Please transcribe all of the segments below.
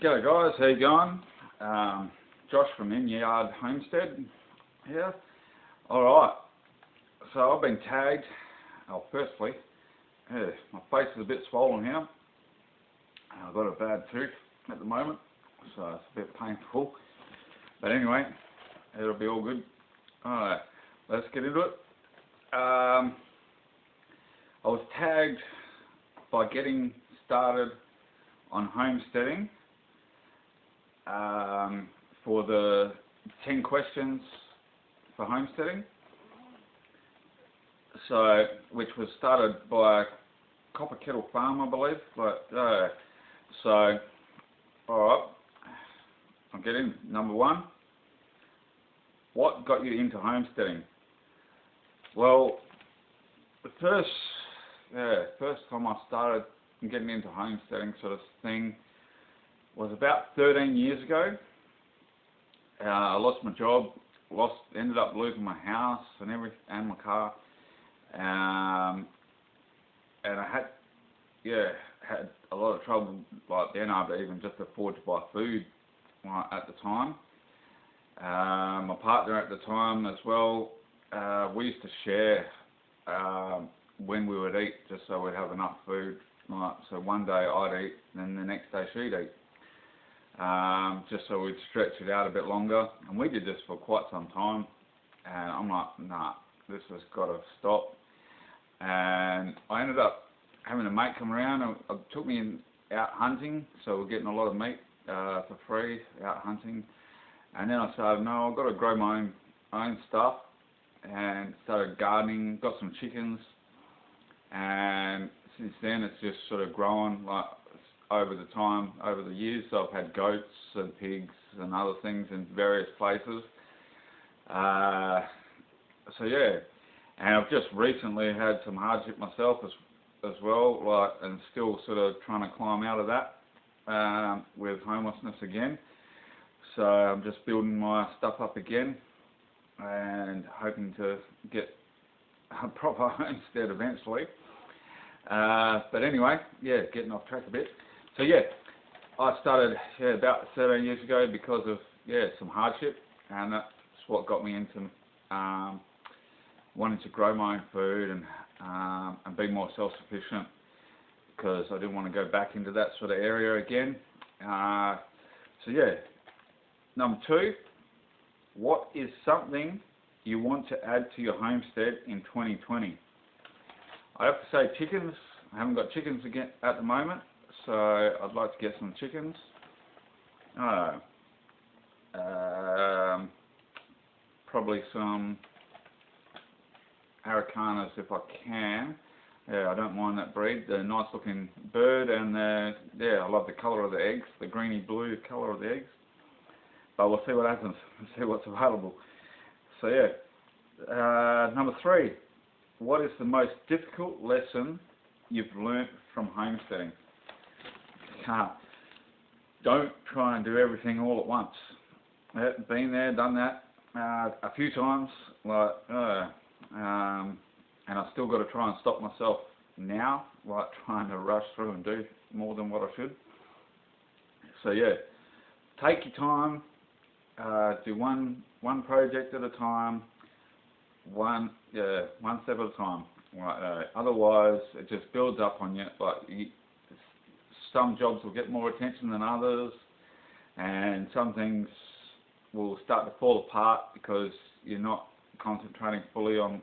G'day guys, how you going? Josh from In Homestead here. Alright, so I've been tagged. Firstly, my face is a bit swollen here. I've got a bad tooth at the moment, so it's a bit painful. But anyway, it'll be all good. Alright, let's get into it. I was tagged by getting started on homesteading for the 10 questions for homesteading, so which was started by Kettle Farm, I believe. So, alright, I'll get in. Number one, what got you into homesteading? Well, the first time I started getting into homesteading sort of thing was about 13 years ago. I lost my job, ended up losing my house and my car, and I had a lot of trouble being able to even just afford to buy food at the time. My partner at the time as well, we used to share when we would eat, just so we'd have enough food. So one day I'd eat, and then the next day she'd eat, just so we'd stretch it out a bit longer. And we did this for quite some time, and I'm like, nah, this has got to stop. And I ended up having a mate come around and it took me out hunting, so we're getting a lot of meat for free out hunting. And then I started, no, I've got to grow my own stuff, and started gardening, got some chickens, and since then it's just sort of grown over the years. So I've had goats and pigs and other things in various places. So yeah, and I've just recently had some hardship myself as well, and still sort of trying to climb out of that with homelessness again. So I'm just building my stuff up again and hoping to get a proper homestead eventually. But anyway, yeah, getting off track a bit. So yeah, I started about 13 years ago because of some hardship, and that's what got me into wanting to grow my own food and be more self-sufficient, because I didn't want to go back into that sort of area again. So yeah, number two, what is something you want to add to your homestead in 2020? I have to say chickens. I haven't got chickens again at the moment, so I'd like to get some chickens. Probably some Aracanas if I can. Yeah, I don't mind that breed. They're a nice looking bird, and I love the colour of the eggs, the greeny blue colour of the eggs. But we'll see what happens, see what's available. So yeah, number three, what is the most difficult lesson you've learnt from homesteading? Don't try and do everything all at once. Been there, done that a few times, and I've still got to try and stop myself now, trying to rush through and do more than what I should. So yeah, take your time, do one project at a time, one step at a time. Otherwise, it just builds up on you. Some jobs will get more attention than others, and some things will start to fall apart because you're not concentrating fully on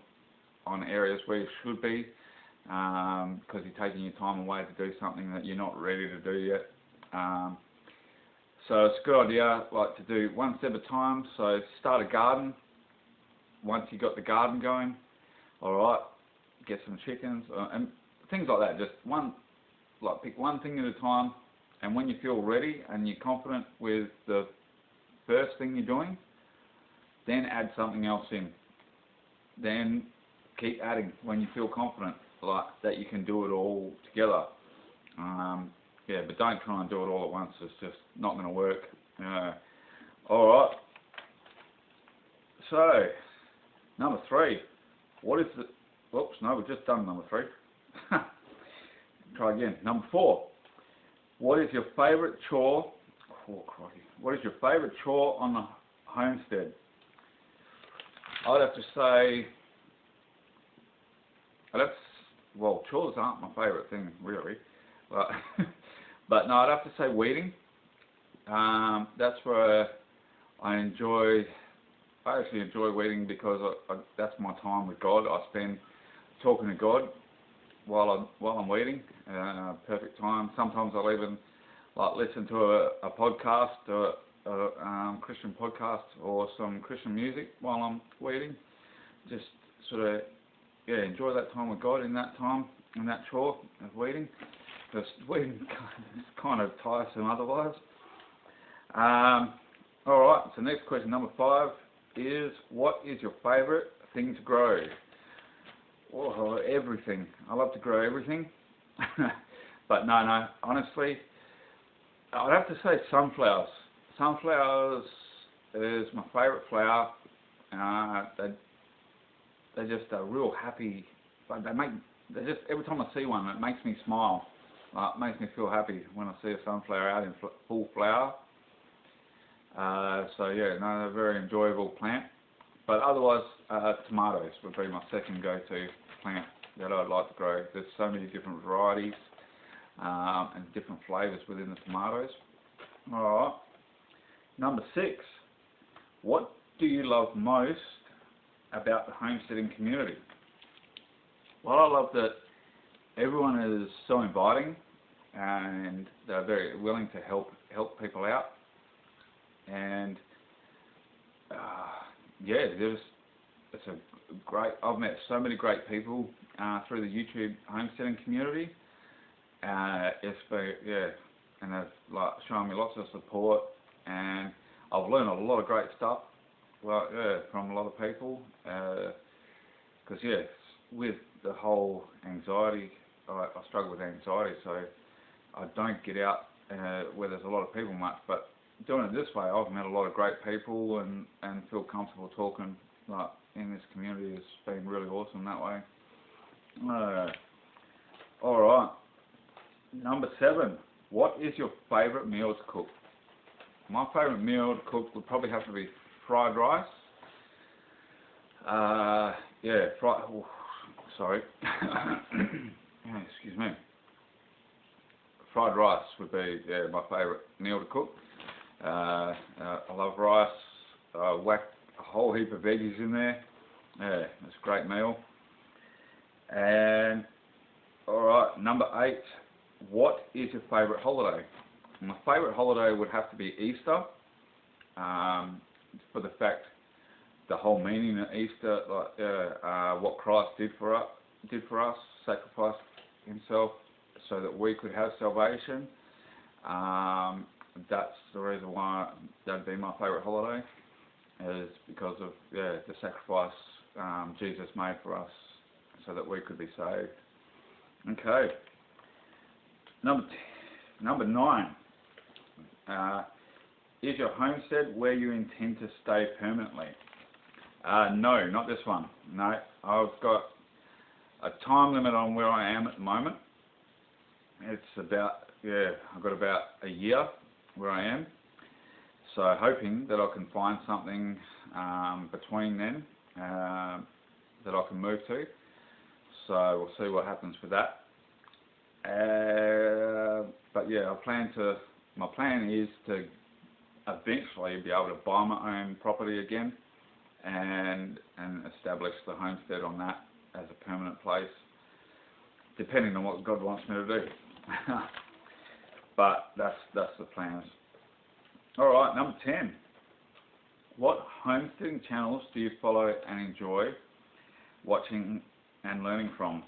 areas where you should be, because you're taking your time away to do something that you're not ready to do yet. So it's a good idea, to do one step at a time. So start a garden. Once you got the garden going, alright, get some chickens and things like that. Just pick one thing at a time, and when you feel ready and you're confident with the first thing you're doing, then add something else in. Then keep adding when you feel confident that you can do it all together. But don't try and do it all at once. It's just not going to work. Alright, so number three, what is the... Oops, no, we've just done number three. Try again. Number four, what is your favourite chore Oh, crikey. What is your favourite chore on the homestead? I'd have to say, well, chores aren't my favourite thing, really. But no, I'd have to say weeding. That's where I actually enjoy weeding because that's my time with God. I spend talking to God while I'm weeding. Perfect time. Sometimes I'll even listen to a podcast, a Christian podcast, or some Christian music while I'm weeding. Just sort of enjoy that time with God in that chore of weeding. Because weeding is kind of tiresome otherwise. Alright, so next question, number 5, is what is your favourite thing to grow? Oh, everything. I love to grow everything. But no, honestly, I'd have to say sunflowers. Sunflowers is my favourite flower. They're just a real happy. Every time I see one, it makes me smile. It makes me feel happy when I see a sunflower out in full flower. So yeah, no, they're a very enjoyable plant. But otherwise, tomatoes would be my second go-to plant that I'd like to grow. There's so many different varieties and different flavours within the tomatoes. Alright, number 6. What do you love most about the homesteading community? Well, I love that everyone is so inviting and they're very willing to help people out. And I've met so many great people through the YouTube homesteading community. And they've shown me lots of support, and I've learned a lot of great stuff from a lot of people. Because with the whole anxiety, I struggle with anxiety, so I don't get out where there's a lot of people much. But doing it this way, I've met a lot of great people and feel comfortable talking in this community. Has been really awesome that way. Alright, number 7. What is your favourite meal to cook? My favourite meal to cook would probably have to be fried rice. Sorry. Excuse me. Fried rice would be my favourite meal to cook. I love rice. Whack a whole heap of veggies in there. Yeah, it's a great meal. And alright, number 8. What is your favourite holiday? My favourite holiday would have to be Easter. For the fact, the whole meaning of Easter, what Christ did for us, sacrificed himself so that we could have salvation. That's the reason why that'd be my favourite holiday, is because of the sacrifice Jesus made for us so that we could be saved. Okay. Number 9. Is your homestead where you intend to stay permanently? No, not this one. No, I've got a time limit on where I am at the moment. It's about, I've got about a year where I am. So hoping that I can find something between then that I can move to. So we'll see what happens with that. But yeah, my plan is to eventually be able to buy my own property again and establish the homestead on that as a permanent place, depending on what God wants me to do. But that's the plans. Alright, number 10. What homesteading channels do you follow and enjoy watching and learning from?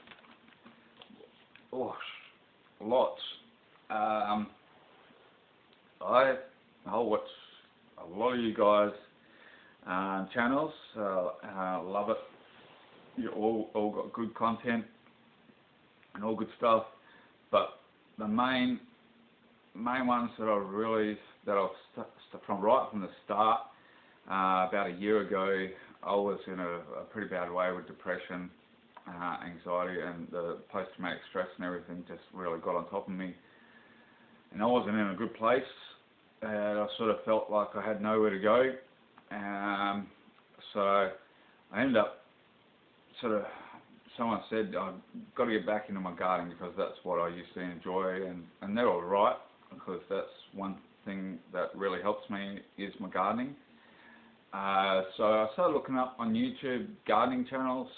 Oh, lots. I watch a lot of you guys' channels. Love it. You all got good content and all good stuff. But the main ones that from right from the start, about a year ago, I was in a pretty bad way with depression, anxiety, and the post-traumatic stress and everything just really got on top of me. And I wasn't in a good place. and I sort of felt like I had nowhere to go. So I ended up someone said I've got to get back into my gardening because that's what I used to enjoy, and they're all right, because that's one thing that really helps me is my gardening. So I started looking up on YouTube gardening channels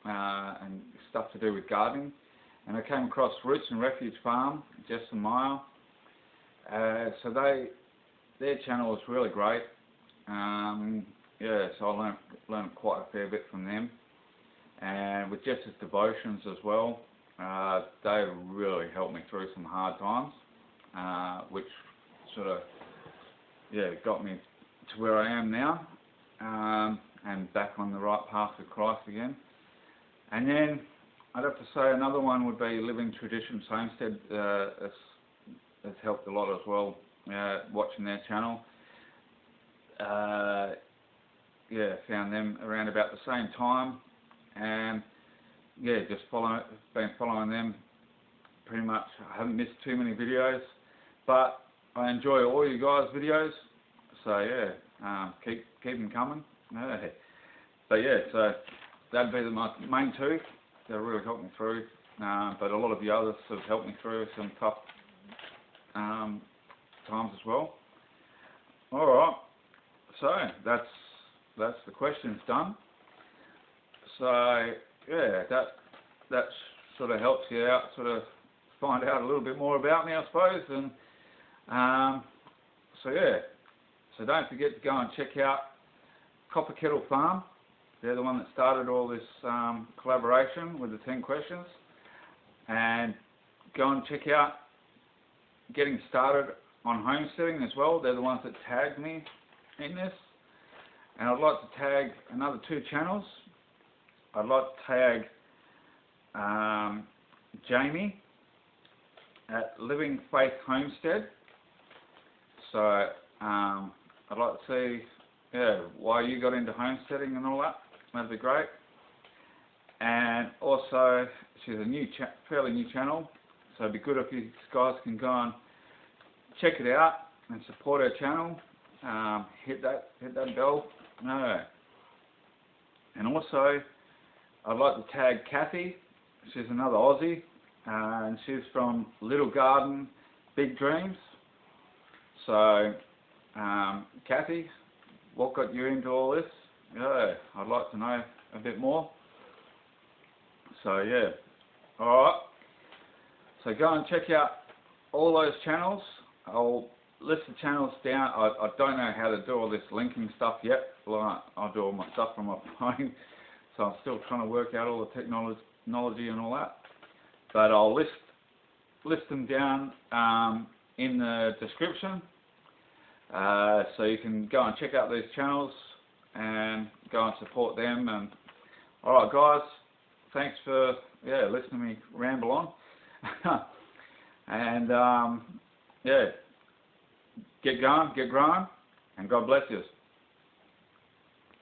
and stuff to do with gardening, and I came across Roots and Refuge Farm, Jess and Maya. So their channel was really great. Yeah, so I learned quite a fair bit from them, and with Jess's devotions as well. They really helped me through some hard times, which sort of got me to where I am now, and back on the right path with Christ again. And then I'd have to say another one would be Living Traditions Homestead. Has helped a lot as well, watching their channel. Found them around about the same time, and just been following them pretty much. I haven't missed too many videos, but I enjoy all you guys' videos, so keep them coming. But so that'd be my main two that really helped me through, but a lot of the others have helped me through some tough times as well. Alright, so that's the questions done. So that sort of helps you out, sort of find out a little bit more about me, I suppose. And so don't forget to go and check out Kettle Farm. They're the one that started all this collaboration with the 10 questions. And go and check out Getting Started on Homesteading as well. They're the ones that tagged me in this. And I'd like to tag another 2 channels. I'd like to tag Jamie at Living Faith Homestead. So I'd like to see why you got into homesteading and all that. That'd be great. And also, she's a fairly new channel, so it'd be good if you guys can go and check it out and support her channel. Hit that bell. And also, I'd like to tag Kathy. She's another Aussie, and she's from Little Garden, Big Dreams. So, Kathy, what got you into all this? I'd like to know a bit more. So alright. So go and check out all those channels. I'll list the channels down. I don't know how to do all this linking stuff yet. Well, I'll do all my stuff from my phone, so I'm still trying to work out all the technology and all that. But I'll list them down in the description, so you can go and check out these channels and go and support them. And alright guys, thanks for listening to me ramble on. And get going, get growing, and God bless you.